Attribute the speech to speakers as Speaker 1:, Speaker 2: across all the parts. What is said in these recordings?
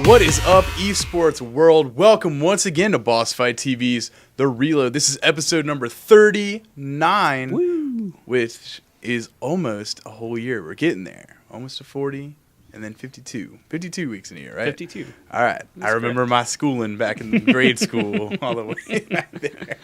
Speaker 1: What is up, esports world? Welcome once again to BossFightTV's The Reload. This is episode number 39,
Speaker 2: Woo.
Speaker 1: which is almost a whole year. We're getting there. Almost to 40, and then 52. 52 weeks in a year, right?
Speaker 2: 52.
Speaker 1: All right. I remember my schooling back in grade school all the way back there.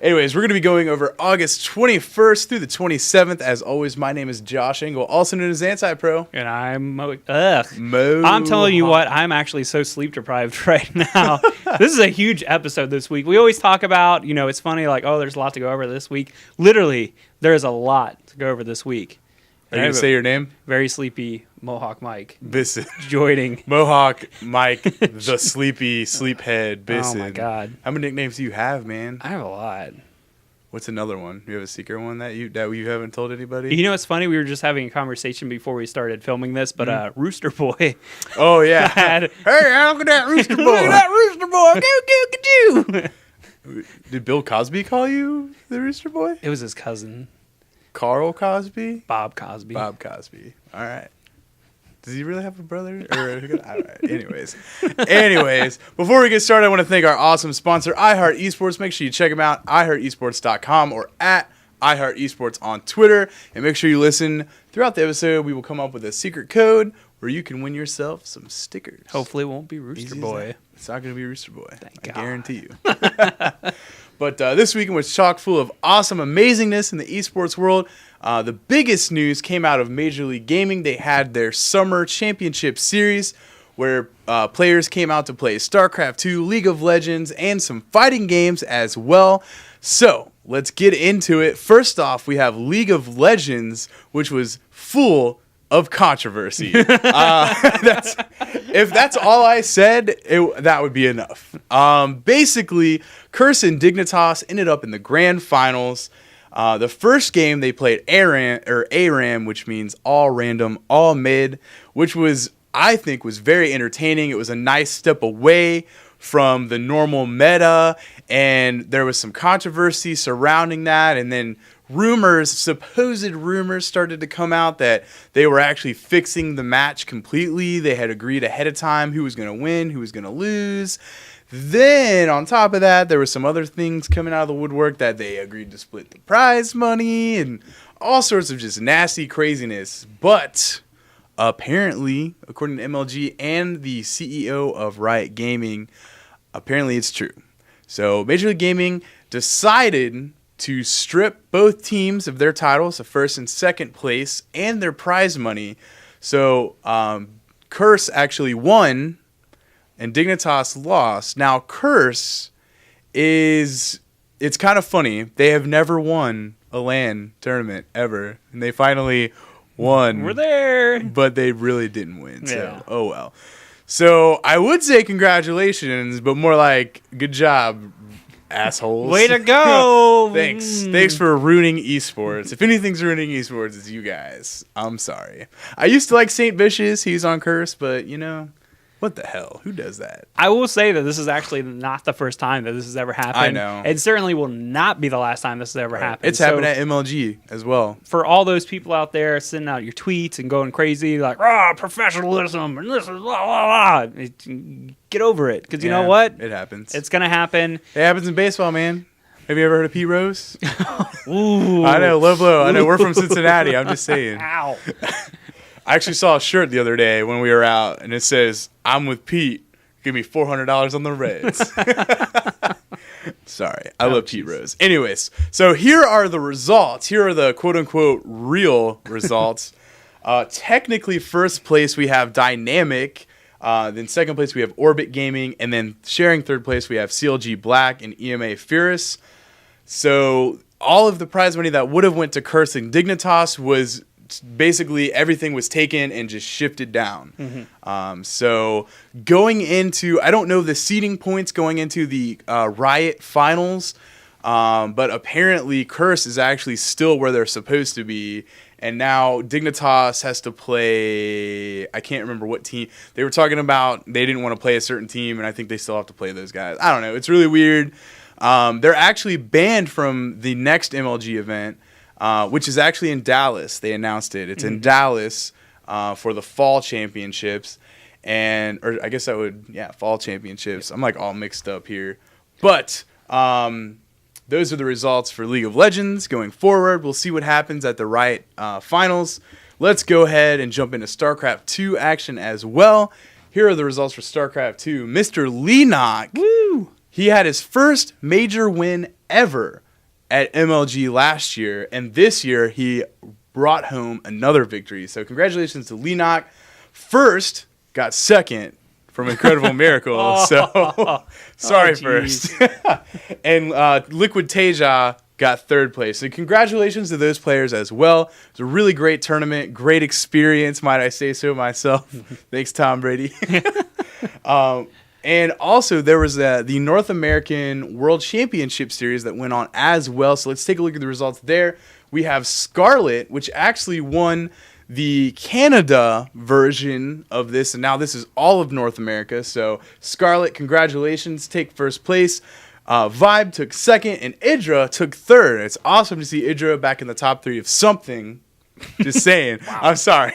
Speaker 1: Anyways, we're going to be going over August 21st through the 27th. As always, my name is Josh Engel, also known as Anti-Pro.
Speaker 2: And I'm I'm telling you what, I'm actually so sleep deprived right now. This is a huge episode this week. We always talk about, it's funny, like, oh, there's a lot to go over this week. Literally, there is a lot to go over this week.
Speaker 1: Are you going to say your name?
Speaker 2: Very sleepy Mohawk Mike.
Speaker 1: Bisson.
Speaker 2: Joining.
Speaker 1: Mohawk Mike, the sleepy sleephead Bisson.
Speaker 2: Oh, my God.
Speaker 1: How many nicknames do you have, man?
Speaker 2: I have a lot.
Speaker 1: What's another one? Do you have a secret one that you haven't told anybody?
Speaker 2: You know, it's funny. We were just having a conversation before we started filming this, but Rooster Boy.
Speaker 1: Oh, yeah.
Speaker 2: Hey,
Speaker 1: look at that Rooster Boy.
Speaker 2: Look at that Rooster Boy. Go.
Speaker 1: Did Bill Cosby call you the Rooster Boy?
Speaker 2: It was his cousin.
Speaker 1: Carl Cosby?
Speaker 2: Bob Cosby.
Speaker 1: Bob Cosby. All right. Does he really have a brother? All right. Anyways, before we get started, I want to thank our awesome sponsor, iHeart Esports. Make sure you check them out, iHeartEsports.com or at iHeartEsports on Twitter. And make sure you listen throughout the episode. We will come up with a secret code where you can win yourself some stickers.
Speaker 2: Hopefully it won't be Rooster Boy.
Speaker 1: It's not going to be Rooster Boy.
Speaker 2: Thank God.
Speaker 1: Guarantee you. But this weekend was chock full of awesome amazingness in the esports world. The biggest news came out of Major League Gaming. They had their Summer Championship Series where players came out to play StarCraft 2, League of Legends, and some fighting games as well. So let's get into it. First off, we have League of Legends, which was full of controversy. If that's all I said, that would be enough. Basically, Curse and Dignitas ended up in the grand finals. The first game they played ARAM, which means all random, all mid, which I think was very entertaining. It was a nice step away from the normal meta, and there was some controversy surrounding that, and then supposed rumors started to come out that they were actually fixing the match completely. They had agreed ahead of time who was going to win, who was going to lose. Then, on top of that, there were some other things coming out of the woodwork that they agreed to split the prize money and all sorts of just nasty craziness. But apparently, according to MLG and the CEO of Riot Gaming, apparently it's true. So Major League Gaming decided to strip both teams of their titles, the first and second place, and their prize money. So Curse actually won, and Dignitas lost. Now, Curse it's kind of funny. They have never won a LAN tournament ever, and they finally won.
Speaker 2: We're there.
Speaker 1: But they really didn't win, so
Speaker 2: Yeah.
Speaker 1: oh well. So I would say congratulations, but more like good job, assholes.
Speaker 2: Way to go.
Speaker 1: Thanks for ruining esports. If anything's ruining esports, it's you guys. I'm sorry. I used to like Saint Vicious. He's on Curse, but what the hell? Who does that?
Speaker 2: I will say that this is actually not the first time that this has ever happened.
Speaker 1: I know.
Speaker 2: It certainly will not be the last time this has ever happened.
Speaker 1: It's happened at MLG as well.
Speaker 2: For all those people out there sending out your tweets and going crazy, like, professionalism, and this is blah, blah, blah. Get over it. Because you know what?
Speaker 1: It happens.
Speaker 2: It's going to happen.
Speaker 1: It happens in baseball, man. Have you ever heard of Pete Rose?
Speaker 2: Ooh.
Speaker 1: I know, low blow. I know, we're from Cincinnati. I'm just saying.
Speaker 2: Ow.
Speaker 1: I actually saw a shirt the other day when we were out, and it says, "I'm with Pete. Give me $400 on the Reds." Sorry. I love Pete Rose. Anyways, so here are the results. Here are the quote-unquote real results. Technically, first place, we have Dynamic. Then second place, we have Orbit Gaming. And then sharing third place, we have CLG Black and EMA Fierce. So all of the prize money that would have went to Curse and Dignitas was basically everything was taken and just shifted down. Mm-hmm. So going into, I don't know the seeding points going into the Riot finals, but apparently Curse is actually still where they're supposed to be. And now Dignitas has to play, I can't remember what team. They were talking about they didn't want to play a certain team, and I think they still have to play those guys. I don't know. It's really weird. They're actually banned from the next MLG event, which is actually in Dallas. They announced it. It's in Dallas for the fall championships. or I guess that would, fall championships. I'm like all mixed up here. But those are the results for League of Legends going forward. We'll see what happens at the right finals. Let's go ahead and jump into StarCraft 2 action as well. Here are the results for StarCraft 2. Mr. Leenock, he had his first major win ever at MLG last year, and this year he brought home another victory. So congratulations to Leenock. First, got second from Incredible Miracle. So sorry first. And Liquid Teja got third place. So congratulations to those players as well. It was a really great tournament, great experience, might I say so myself. Thanks, Tom Brady. And also there was the North American World Championship Series that went on as well. So let's take a look at the results there. We have Scarlet, which actually won the Canada version of this, and now this is all of North America. So Scarlet, congratulations, take first place. Vibe took second, and Idra took third. It's awesome to see Idra back in the top 3 of something. Just saying. Wow. I'm sorry.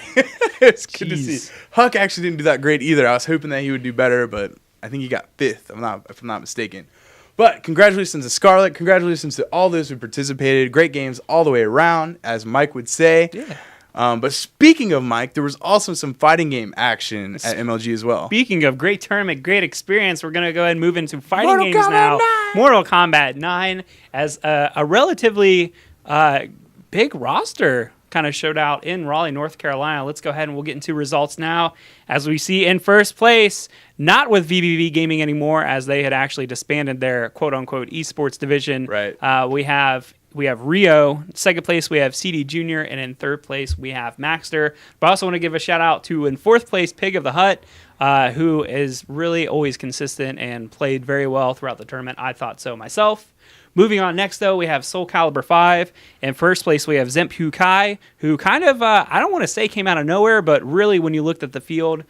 Speaker 1: It's good to see. Huck actually didn't do that great either. I was hoping that he would do better, but I think he got 5th, if I'm not mistaken. But congratulations to Scarlet. Congratulations to all those who participated. Great games all the way around, as Mike would say. Yeah. But speaking of Mike, there was also some fighting game action at MLG as well. Speaking
Speaker 2: of great tournament, great experience, we're going to go ahead and move into fighting games now. Mortal Kombat 9, as a relatively big roster kind of showed out in Raleigh, North Carolina. Let's go ahead and we'll get into results now. As we see in first place, not with VBB Gaming anymore, as they had actually disbanded their quote-unquote esports division.
Speaker 1: Right.
Speaker 2: We have Rio. Second place, we have CD Jr. And in third place, we have Maxter. But I also want to give a shout out to, in fourth place, Pig of the Hut, who is really always consistent and played very well throughout the tournament. I thought so myself. Moving on next, though, we have Soul Calibur 5. In first place, we have Zempu Kai, who kind of, I don't want to say came out of nowhere, but really when you looked at the field,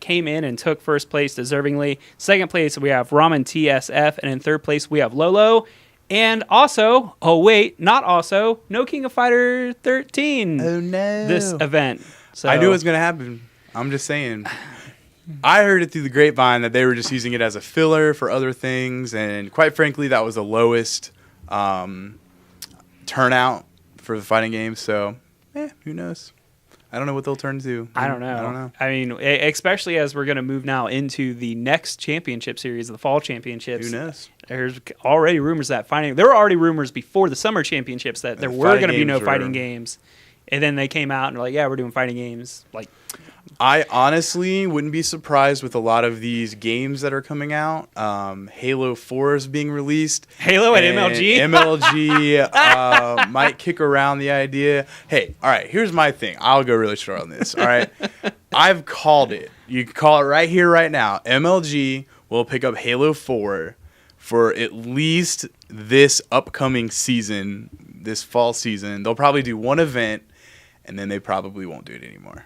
Speaker 2: came in and took first place deservingly. Second place, we have Ramen TSF. And in third place, we have Lolo. And also, no King of Fighter 13.
Speaker 1: Oh, no.
Speaker 2: This event. So
Speaker 1: I knew it was going to happen. I'm just saying. I heard it through the grapevine that they were just using it as a filler for other things. And quite frankly, that was the lowest turnout for the fighting game. So, who knows? I don't know what they'll turn to.
Speaker 2: I don't know. I mean, especially as we're going to move now into the next championship series, the fall championships.
Speaker 1: Who knows?
Speaker 2: There's already rumors that there were already rumors before the summer championships that there were going to be no fighting games. And then they came out and were like, yeah, we're doing fighting games. Like,
Speaker 1: I honestly wouldn't be surprised with a lot of these games that are coming out. Halo 4 is being released.
Speaker 2: Halo at MLG?
Speaker 1: MLG might kick around the idea. Hey, all right, here's my thing. I'll go really short on this, all right? I've called it. You can call it right here, right now. MLG will pick up Halo 4 for at least this upcoming season, this fall season. They'll probably do one event, and then they probably won't do it anymore.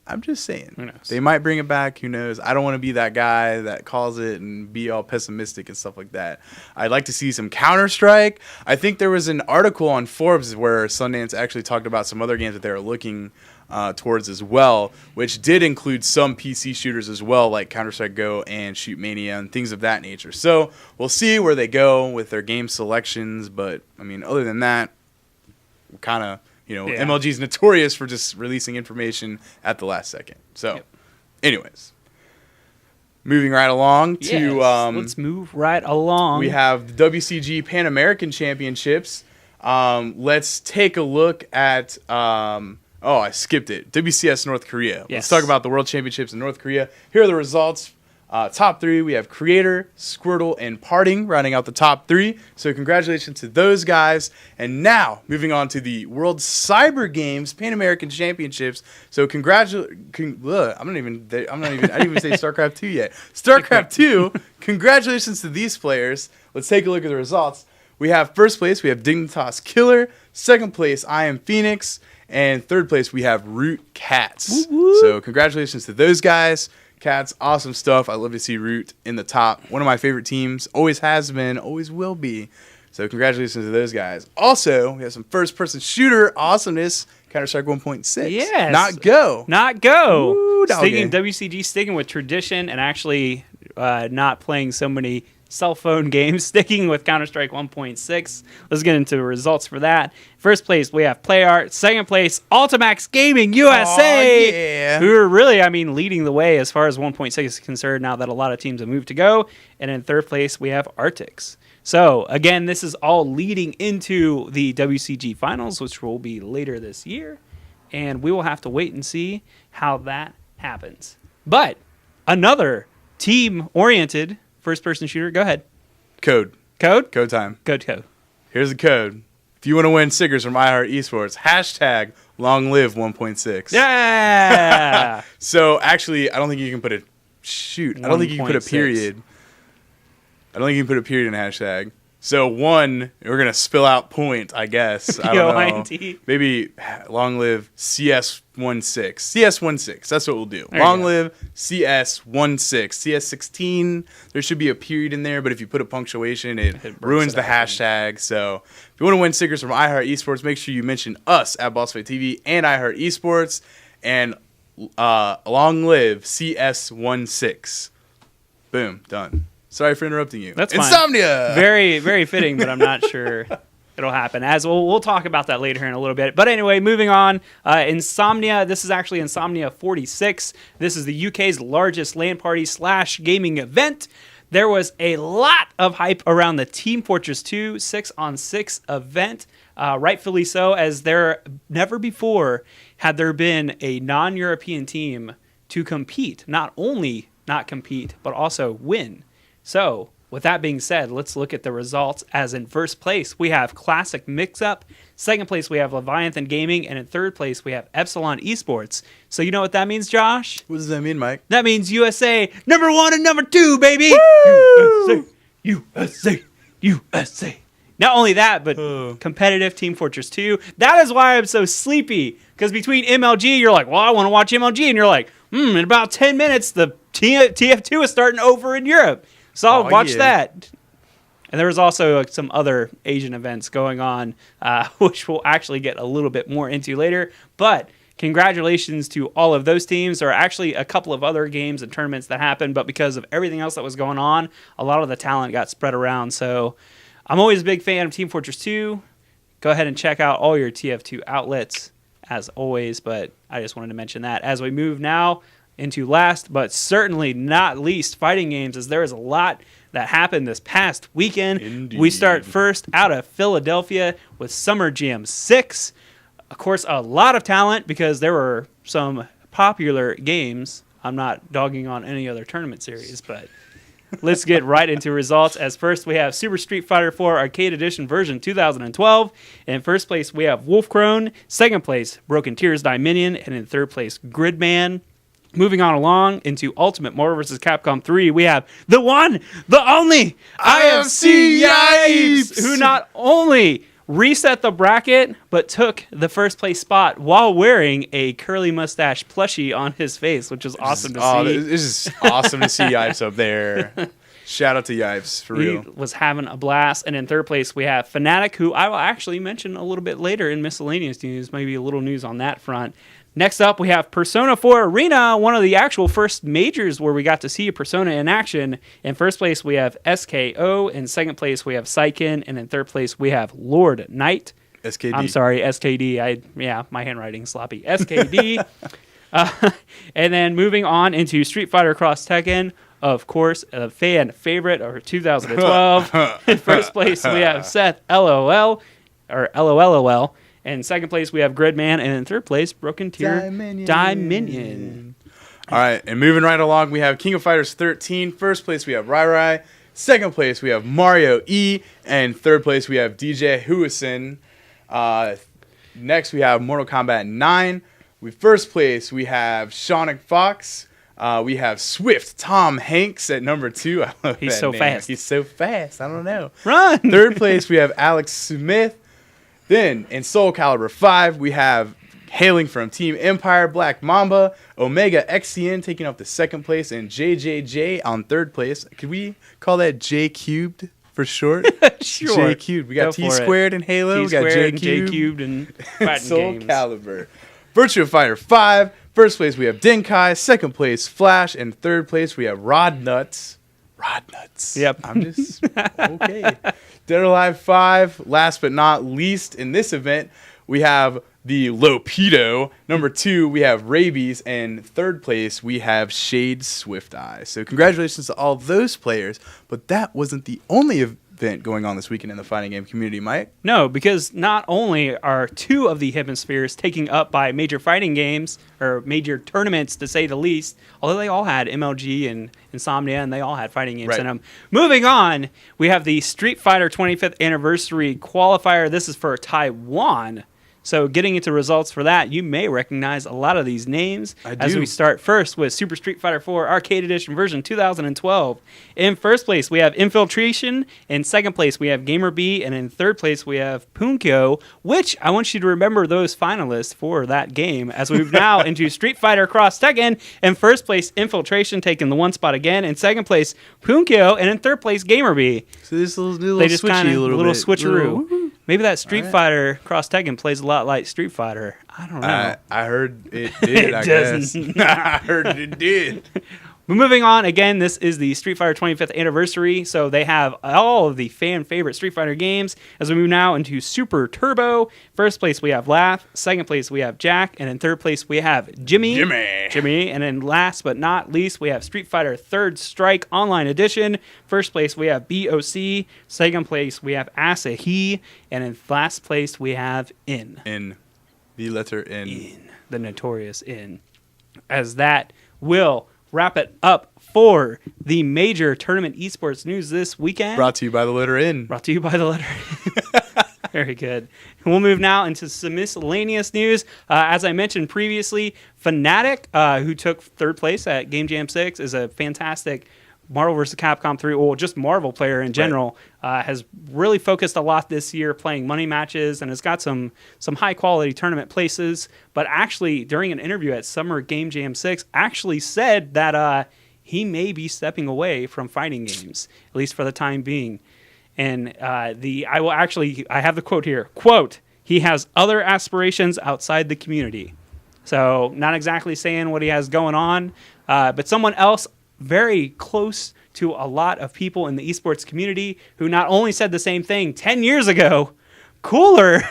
Speaker 1: I'm just saying.
Speaker 2: Who knows?
Speaker 1: They might bring it back. Who knows? I don't want to be that guy that calls it and be all pessimistic and stuff like that. I'd like to see some Counter-Strike. I think there was an article on Forbes where Sundance actually talked about some other games that they were looking towards as well, which did include some PC shooters as well, like Counter-Strike Go and Shoot Mania and things of that nature. So we'll see where they go with their game selections. But, I mean, other than that, kind of... MLG is notorious for just releasing information at the last second. So, anyways, moving right along to...
Speaker 2: let's move right along.
Speaker 1: We have the WCG Pan American Championships. Let's take a look at... I skipped it. WCS North Korea. Let's talk about the World Championships in North Korea. Here are the results. Top 3, we have Creator, Squirtle, and Parting rounding out the top 3. So congratulations to those guys. And now, moving on to the World Cyber Games Pan American Championships. So I didn't even say StarCraft 2 yet. StarCraft 2, congratulations to these players. Let's take a look at the results. We have first place, we have Dignitas Killer. Second place, I Am Phoenix. And third place, we have Root Cats. Woo-woo. So congratulations to those guys. Cats, awesome stuff. I love to see Root in the top. One of my favorite teams. Always has been, always will be. So congratulations to those guys. Also, we have some first-person shooter awesomeness Counter-Strike 1.6.
Speaker 2: Yes.
Speaker 1: Not Go.
Speaker 2: Not Go.
Speaker 1: Woo,
Speaker 2: WCG sticking with tradition and actually not playing so many cell phone games, sticking with Counter-Strike 1.6. Let's get into the results for that. First place, we have PlayArt. Second place, Ultimax Gaming USA,
Speaker 1: yeah.
Speaker 2: who are really, leading the way as far as 1.6 is concerned now that a lot of teams have moved to Go. And in third place, we have Arctics. So, again, this is all leading into the WCG Finals, which will be later this year. And we will have to wait and see how that happens. But another team-oriented first-person shooter. Go ahead.
Speaker 1: Code.
Speaker 2: Code?
Speaker 1: Code time.
Speaker 2: Code.
Speaker 1: Here's the code. If you want to win stickers from iHeart Esports, hashtag long live 1.6.
Speaker 2: Yeah!
Speaker 1: So, actually, I don't think you can put a... Shoot. I don't think you can put a period. I don't think you can put a period in hashtag. So, we're going to spill out point, I guess. I don't know. Maybe long live CS16. CS16. That's what we'll do. Long live CS16. CS16, there should be a period in there, but if you put a punctuation, it ruins the hashtag. So, if you want to win stickers from iHeart Esports, make sure you mention us at BossFightTV and iHeart Esports. And long live CS16. Boom. Done. Sorry for interrupting you.
Speaker 2: That's fine.
Speaker 1: Insomnia!
Speaker 2: Very, very fitting, but I'm not sure it'll happen. As we'll talk about that later in a little bit. But anyway, moving on. Insomnia. This is actually Insomnia 46. This is the UK's largest LAN party / gaming event. There was a lot of hype around the Team Fortress 2 6-on-6 event. Rightfully so, as there never before had there been a non-European team to compete. Not only not compete, but also win. So, with that being said, let's look at the results. As in first place, we have Classic Mix-Up. Second place, we have Leviathan Gaming. And in third place, we have Epsilon Esports. So you know what that means, Josh?
Speaker 1: What does that mean, Mike?
Speaker 2: That means USA number 1 and number 2, baby!
Speaker 1: Woo!
Speaker 2: USA. Not only that, but competitive Team Fortress 2. That is why I'm so sleepy. Because between MLG, you're like, well, I want to watch MLG. And you're like, in about 10 minutes, the TF2 is starting over in Europe. So I'll watch that. And there was also some other Asian events going on, which we'll actually get a little bit more into later. But congratulations to all of those teams. There are actually a couple of other games and tournaments that happened, but because of everything else that was going on, a lot of the talent got spread around. So I'm always a big fan of Team Fortress 2. Go ahead and check out all your TF2 outlets, as always. But I just wanted to mention that. As we move now into last, but certainly not least, fighting games, as there is a lot that happened this past weekend.
Speaker 1: Indeed.
Speaker 2: We start first out of Philadelphia with Summer Jam 6. Of course, a lot of talent because there were some popular games. I'm not dogging on any other tournament series, but let's get right into results. As first, we have Super Street Fighter 4 Arcade Edition version 2012. In first place, we have Wolfcrone. Second place, Broken Tears Dominion. And in third place, Gridman. Moving on along into Ultimate Marvel vs. Capcom 3, we have the one, the only IFC Yipes, who not only reset the bracket, but took the first place spot while wearing a curly mustache plushie on his face, which is awesome to see.
Speaker 1: This is awesome to see Yipes up there. Shout out to Yipes, for real.
Speaker 2: He was having a blast. And in third place, we have Fnatic, who I will actually mention a little bit later in miscellaneous news, maybe a little news on that front. Next up, we have Persona 4 Arena, one of the actual first majors where we got to see a Persona in action. In first place, we have SKO. In second place, we have Saiken. And in third place, we have Lord Knight.
Speaker 1: SKD.
Speaker 2: I'm sorry, SKD. My handwriting's sloppy. SKD. And then moving on into Street Fighter Cross Tekken. Of course, a fan favorite of 2012. In first place, we have Seth LOL. In second place, we have Gridman. And in third place, Broken Tear Dominion.
Speaker 1: All right, and moving right along, we have King of Fighters 13. First place, we have Rai Rai. Second place, we have Mario E. And third place, we have DJ Huison. Next, we have Mortal Kombat 9. First place, we have Sonic Fox. We have Swift Tom Hanks at number 2. I love
Speaker 2: He's
Speaker 1: that
Speaker 2: so
Speaker 1: name.
Speaker 2: fast.
Speaker 1: He's so fast. I don't know.
Speaker 2: Run!
Speaker 1: Third place, we have Alex Smith. Then, in Soul Calibur 5, we have, hailing from Team Empire, Black Mamba, Omega XCN taking up the second place, and JJJ on third place. Could we call that J cubed for short.
Speaker 2: Sure.
Speaker 1: J Cubed. We got T Squared in Halo. We got J Cubed
Speaker 2: and fighting
Speaker 1: Soul
Speaker 2: games.
Speaker 1: Calibur. Virtua Fighter 5. First place we have Denkai. Second place Flash. And third place we have Rod Nuts. Rod Nuts.
Speaker 2: Yep.
Speaker 1: I'm just okay. Dead or Alive 5. Last but not least in this event, we have the Lopedo. Number 2, we have Rabies. And third place, we have Shade Swift Eye. So congratulations to all those players. But that wasn't the only event going on this weekend in the fighting game community, Mike.
Speaker 2: No, because not only are 2 of the hemispheres taken up by major fighting games, or major tournaments to say the least, although they all had MLG and Insomnia, and they all had fighting games in them. Moving on, we have the Street Fighter 25th Anniversary Qualifier. This is for Taiwan. So getting into results for that, you may recognize a lot of these names as we start first with Super Street Fighter 4 Arcade Edition version 2012. In first place, we have Infiltration. In second place, we have Gamer B. And in third place, we have Punkyo, which I want you to remember those finalists for that game as we move now into Street Fighter Cross Tekken. In first place, Infiltration taking the 1 spot again. In second place, Punkyo. And in third place, Gamer B.
Speaker 1: So this little
Speaker 2: they just
Speaker 1: switchy
Speaker 2: a little switcheroo. Maybe that Street
Speaker 1: right.
Speaker 2: Fighter Cross Tekken plays a lot like Street Fighter. I don't know.
Speaker 1: I heard it did, I guess. I heard it did.
Speaker 2: But moving on, again, this is the Street Fighter 25th Anniversary, so they have all of the fan-favorite Street Fighter games. As we move now into Super Turbo, first place we have Laugh, second place we have Jack, and in third place we have Jimmy. And then last but not least, we have Street Fighter Third Strike Online Edition. First place we have BOC, second place we have Asahi, and in last place we have In.
Speaker 1: In. The letter N.
Speaker 2: In. The notorious In. As that will wrap it up for the major tournament esports news this weekend.
Speaker 1: Brought to you by the letter N.
Speaker 2: Brought to you by the letter N. Very good. We'll move now into some miscellaneous news. As I mentioned previously, Fnatic, who took third place at Game Jam 6, is a fantastic Marvel vs. Capcom 3, or just Marvel player in general, has really focused a lot this year playing money matches and has got some high-quality tournament places. But actually, during an interview at Summer Game Jam 6, actually said that he may be stepping away from fighting games, at least for the time being. And I have the quote here. Quote, he has other aspirations outside the community. So not exactly saying what he has going on, but someone else very close to a lot of people in the esports community who not only said the same thing 10 years ago, Cooler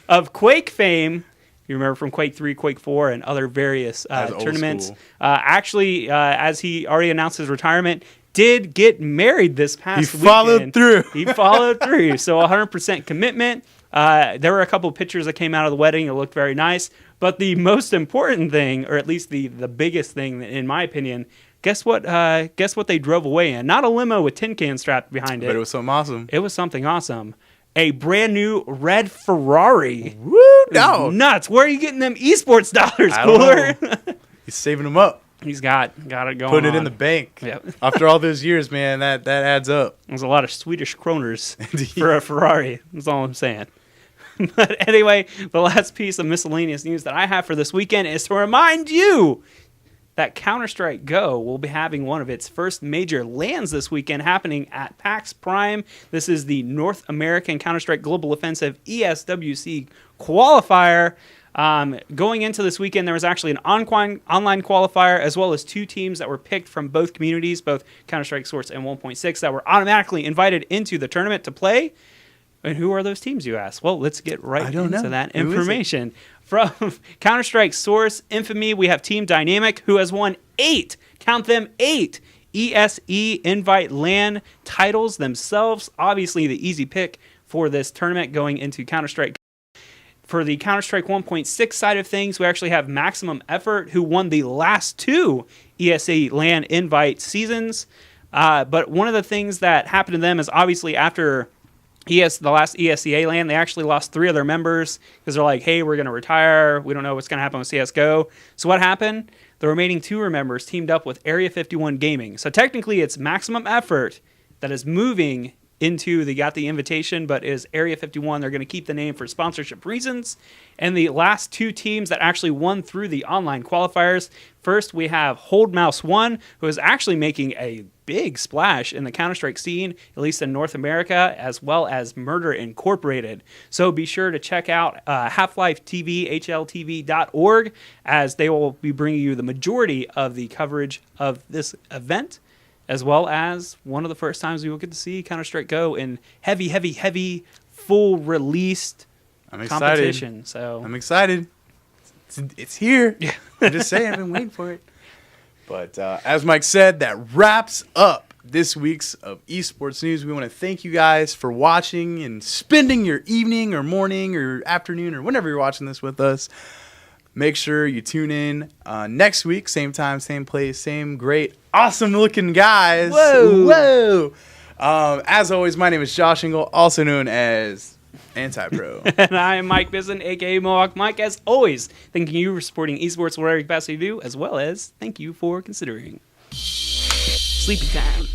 Speaker 2: of Quake fame, you remember from Quake 3, Quake 4, and other various tournaments, actually, as he already announced his retirement, did get married this past weekend.
Speaker 1: He followed through.
Speaker 2: So 100% commitment. There were a couple of pictures that came out of the wedding. It looked very nice. But the most important thing, or at least the biggest thing, in my opinion, guess what they drove away in? Not a limo with tin cans strapped behind it.
Speaker 1: But it was something awesome.
Speaker 2: It was something awesome. A brand new red Ferrari.
Speaker 1: Woo, no.
Speaker 2: Nuts. Where are you getting them esports dollars, Cooler?
Speaker 1: He's saving them up.
Speaker 2: He's got it going
Speaker 1: Putting it in the bank.
Speaker 2: Yep.
Speaker 1: After all those years, man, that adds up.
Speaker 2: There's a lot of Swedish kroners for a Ferrari. That's all I'm saying. But anyway, the last piece of miscellaneous news that I have for this weekend is to remind you that Counter-Strike Go will be having one of its first major LANs this weekend happening at PAX Prime. This is the North American Counter-Strike Global Offensive ESWC qualifier. Going into this weekend, there was actually an online qualifier as well as 2 teams that were picked from both communities, both Counter-Strike Source and 1.6, that were automatically invited into the tournament to play. And who are those teams, you ask? Well, let's get right into that information. From Counter-Strike Source Infamy, we have Team Dynamic, who has won 8, count them 8, ESE Invite LAN titles themselves. Obviously, the easy pick for this tournament going into Counter-Strike. For the Counter-Strike 1.6 side of things, we actually have Maximum Effort, who won the last 2 ESE LAN Invite seasons. But one of the things that happened to them is obviously after the last ESEA LAN, they actually lost 3 of their members because they're like, hey, we're going to retire. We don't know what's going to happen with CSGO. So what happened? The remaining 2 members teamed up with Area 51 Gaming. So technically, it's Maximum Effort that is moving they got the invitation, but is Area 51. They're going to keep the name for sponsorship reasons. And the last two teams that actually won through the online qualifiers. First, we have Hold Mouse 1, who is actually making a big splash in the Counter-Strike scene, at least in North America, as well as Murder Incorporated. So be sure to check out Half-Life TV, hltv.org, as they will be bringing you the majority of the coverage of this event, as well as one of the first times we will get to see Counter-Strike Go in heavy, full released competition. So
Speaker 1: I'm excited. It's here.
Speaker 2: Yeah.
Speaker 1: I'm just saying, I've been waiting for it. But as Mike said, that wraps up this week's of Esports News. We want to thank you guys for watching and spending your evening or morning or afternoon or whenever you're watching this with us. Make sure you tune in next week, same time, same place, same great, awesome-looking guys.
Speaker 2: Whoa!
Speaker 1: As always, my name is Josh Engel, also known as Anti-Pro.
Speaker 2: And I am Mike Bissen, a.k.a. Mohawk Mike. As always, thanking you for supporting esports whatever capacity you do, as well as thank you for considering sleepy time.